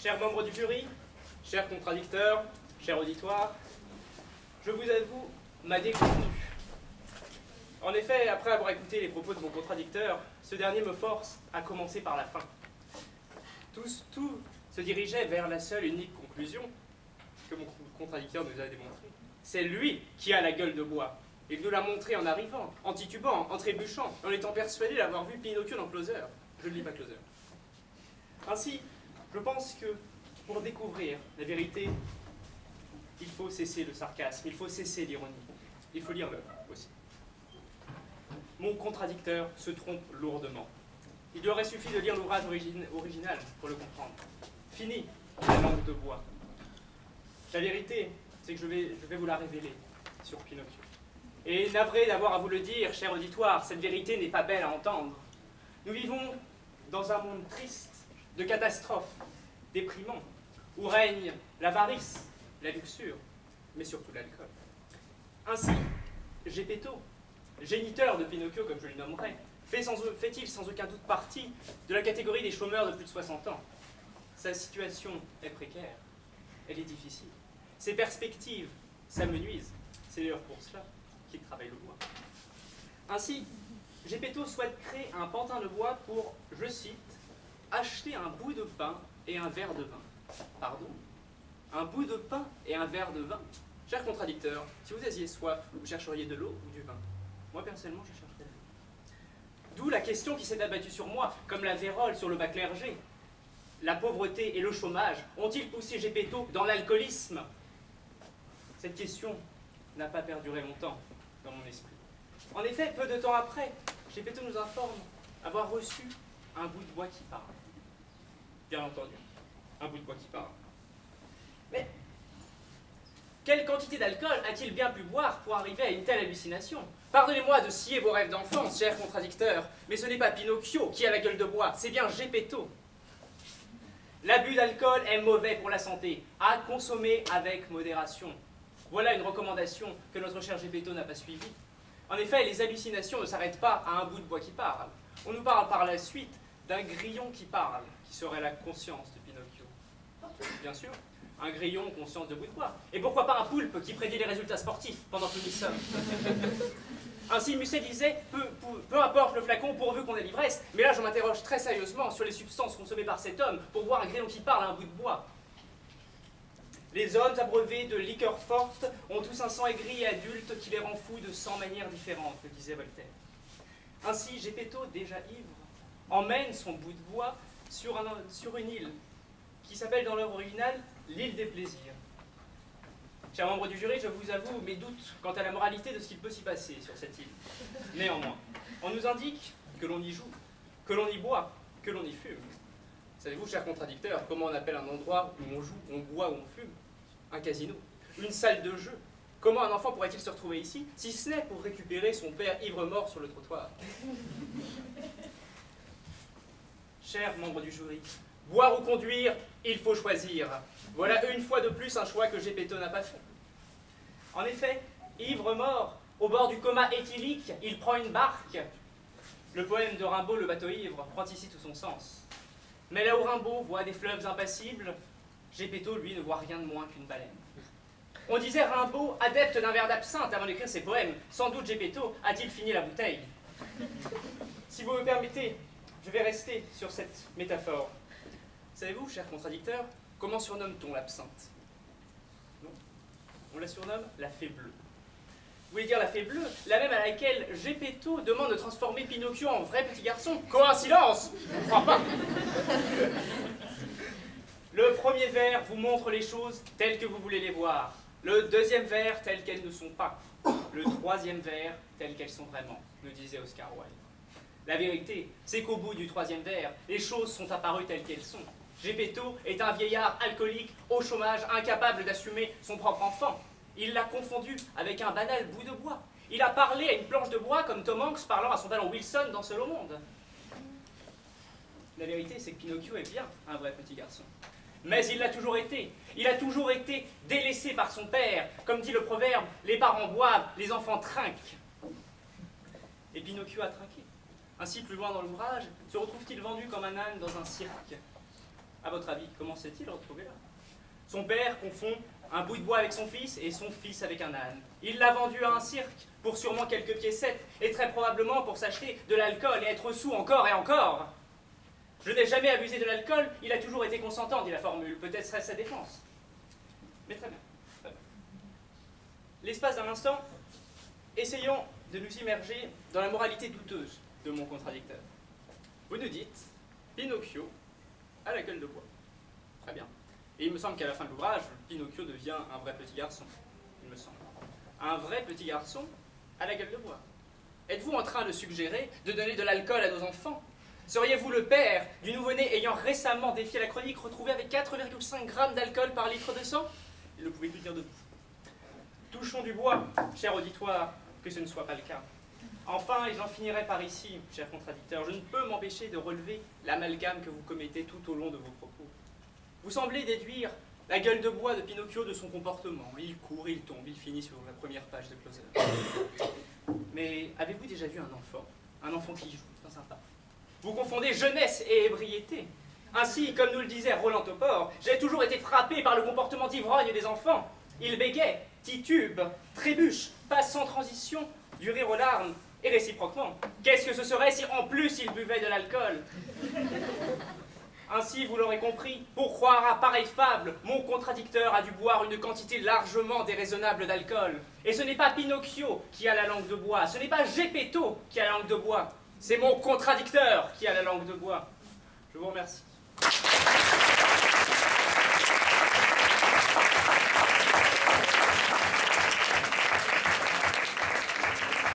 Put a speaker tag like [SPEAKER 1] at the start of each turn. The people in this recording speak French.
[SPEAKER 1] Chers membres du jury, chers contradicteurs, cher auditoire, je vous avoue ma déconvenue. En effet, après avoir écouté les propos de mon contradicteur, ce dernier me force à commencer par la fin. Tout se dirigeait vers la seule et unique conclusion que mon contradicteur nous a démontrée. C'est lui qui a la gueule de bois. Il nous l'a montré en arrivant, en titubant, en trébuchant, en étant persuadé d'avoir vu Pinocchio dans Closer. Je ne lis pas Closer. Ainsi, je pense que pour découvrir la vérité, il faut cesser le sarcasme, il faut cesser l'ironie. Il faut lire l'œuvre aussi. Mon contradicteur se trompe lourdement. Il lui aurait suffi de lire l'ouvrage original pour le comprendre. Fini la langue de bois. La vérité, c'est que je vais vous la révéler sur Pinocchio. Et navré d'avoir à vous le dire, cher auditoire, cette vérité n'est pas belle à entendre. Nous vivons dans un monde triste, de catastrophes, déprimant, où règne l'avarice, la luxure, mais surtout l'alcool. Ainsi, Geppetto, géniteur de Pinocchio comme je le nommerais, fait-il sans aucun doute partie de la catégorie des chômeurs de plus de 60 ans. Sa situation est précaire, elle est difficile. Ses perspectives s'amenuisent, c'est d'ailleurs pour cela qu'il travaille le bois. Ainsi, Geppetto souhaite créer un pantin de bois pour, je cite, acheter un bout de pain et un verre de vin. Pardon? Un bout de pain et un verre de vin? Cher contradicteur, si vous aviez soif, vous chercheriez de l'eau ou du vin? Moi, personnellement, je chercherais de l'eau. D'où la question qui s'est abattue sur moi, comme la vérole sur le bas clergé. La pauvreté et le chômage ont-ils poussé Geppetto dans l'alcoolisme? Cette question n'a pas perduré longtemps dans mon esprit. En effet, peu de temps après, Geppetto nous informe avoir reçu un bout de bois qui parle. Bien entendu, un bout de bois qui parle. Mais quelle quantité d'alcool a-t-il bien pu boire pour arriver à une telle hallucination? Pardonnez-moi de scier vos rêves d'enfance, cher contradicteur, mais ce n'est pas Pinocchio qui a la gueule de bois, c'est bien Geppetto. L'abus d'alcool est mauvais pour la santé, à consommer avec modération. Voilà une recommandation que notre cher Geppetto n'a pas suivie. En effet, les hallucinations ne s'arrêtent pas à un bout de bois qui parle. On nous parle par la suite d'un grillon qui parle, qui serait la conscience de Pinocchio. Bien sûr, un grillon conscience de bout de bois. Et pourquoi pas un poulpe qui prédit les résultats sportifs pendant que nous y sommes? Ainsi, Musset disait, peu importe le flacon pourvu qu'on ait l'ivresse, mais là je m'interroge très sérieusement sur les substances consommées par cet homme pour voir un grillon qui parle à un bout de bois. Les hommes abreuvés de liqueurs fortes ont tous un sang aigri et adulte qui les rend fous de 100 manières différentes, le disait Voltaire. Ainsi, Geppetto, déjà ivre, emmène son bout de bois sur une île qui s'appelle dans l'œuvre originale l'île des plaisirs. Chers membres du jury, je vous avoue mes doutes quant à la moralité de ce qu'il peut s'y passer sur cette île. Néanmoins, on nous indique que l'on y joue, que l'on y boit, que l'on y fume. Savez-vous, chers contradicteurs, comment on appelle un endroit où on joue, on boit ou on fume? Un casino, une salle de jeu. Comment un enfant pourrait-il se retrouver ici, si ce n'est pour récupérer son père ivre-mort sur le trottoir? Chers membres du jury, boire ou conduire, il faut choisir. Voilà une fois de plus un choix que Geppetto n'a pas fait. En effet, ivre-mort, au bord du coma éthylique, il prend une barque. Le poème de Rimbaud, Le bateau ivre, prend ici tout son sens. Mais là où Rimbaud voit des fleuves impassibles, Geppetto, lui, ne voit rien de moins qu'une baleine. On disait Rimbaud, adepte d'un verre d'absinthe avant d'écrire ses poèmes. Sans doute Geppetto a-t-il fini la bouteille. Si vous me permettez, je vais rester sur cette métaphore. Savez-vous, cher contradicteur, comment surnomme-t-on l'absinthe? Non? On la surnomme la fée bleue. Vous voulez dire la fée bleue, la même à laquelle Geppetto demande de transformer Pinocchio en vrai petit garçon? Coïncidence? Je ne crois pas. Le premier vers vous montre les choses telles que vous voulez les voir. Le deuxième vers telles qu'elles ne sont pas. Le troisième vers telles qu'elles sont vraiment, nous disait Oscar Wilde. La vérité, c'est qu'au bout du troisième vers, les choses sont apparues telles qu'elles sont. Geppetto est un vieillard alcoolique, au chômage, incapable d'assumer son propre enfant. Il l'a confondu avec un banal bout de bois. Il a parlé à une planche de bois comme Tom Hanks parlant à son talent Wilson dans Seul au monde. La vérité, c'est que Pinocchio est bien un vrai petit garçon. Mais il l'a toujours été. Il a toujours été délaissé par son père. Comme dit le proverbe, les parents boivent, les enfants trinquent. Et Pinocchio a trinqué. Ainsi, plus loin dans l'ouvrage, se retrouve-t-il vendu comme un âne dans un cirque. À votre avis, comment s'est-il retrouvé là? Son père confond un bout de bois avec son fils et son fils avec un âne. Il l'a vendu à un cirque pour sûrement quelques piécettes et très probablement pour s'acheter de l'alcool et être sous encore et encore. Je n'ai jamais abusé de l'alcool, il a toujours été consentant, dit la formule. Peut-être serait-ce sa défense. Mais très bien, très bien. L'espace d'un instant, essayons de nous immerger dans la moralité douteuse de mon contradicteur. Vous nous dites, Pinocchio a la gueule de bois. Très bien. Et il me semble qu'à la fin de l'ouvrage, Pinocchio devient un vrai petit garçon. Il me semble. Un vrai petit garçon à la gueule de bois. Êtes-vous en train de suggérer de donner de l'alcool à nos enfants? Seriez-vous le père du nouveau-né ayant récemment défié la chronique retrouvé avec 4,5 grammes d'alcool par litre de sang? Il ne pouvait plus tenir debout. Touchons du bois, cher auditoire, que ce ne soit pas le cas. Enfin, et j'en finirai par ici, cher contradicteur, je ne peux m'empêcher de relever l'amalgame que vous commettez tout au long de vos propos. Vous semblez déduire la gueule de bois de Pinocchio de son comportement. Il court, il tombe, il finit sur la première page de Closer. Mais avez-vous déjà vu un enfant qui joue, c'est sympa? Vous confondez jeunesse et ébriété. Ainsi, comme nous le disait Roland Topor, j'ai toujours été frappé par le comportement d'ivrogne des enfants. Ils bégayent, titubent, trébuchent, passent sans transition du rire aux larmes, et réciproquement. Qu'est-ce que ce serait si en plus ils buvaient de l'alcool? Ainsi, vous l'aurez compris, pour croire à pareille fable, mon contradicteur a dû boire une quantité largement déraisonnable d'alcool. Et ce n'est pas Pinocchio qui a la langue de bois, ce n'est pas Geppetto qui a la langue de bois, c'est mon contradicteur qui a la langue de bois. Je vous remercie.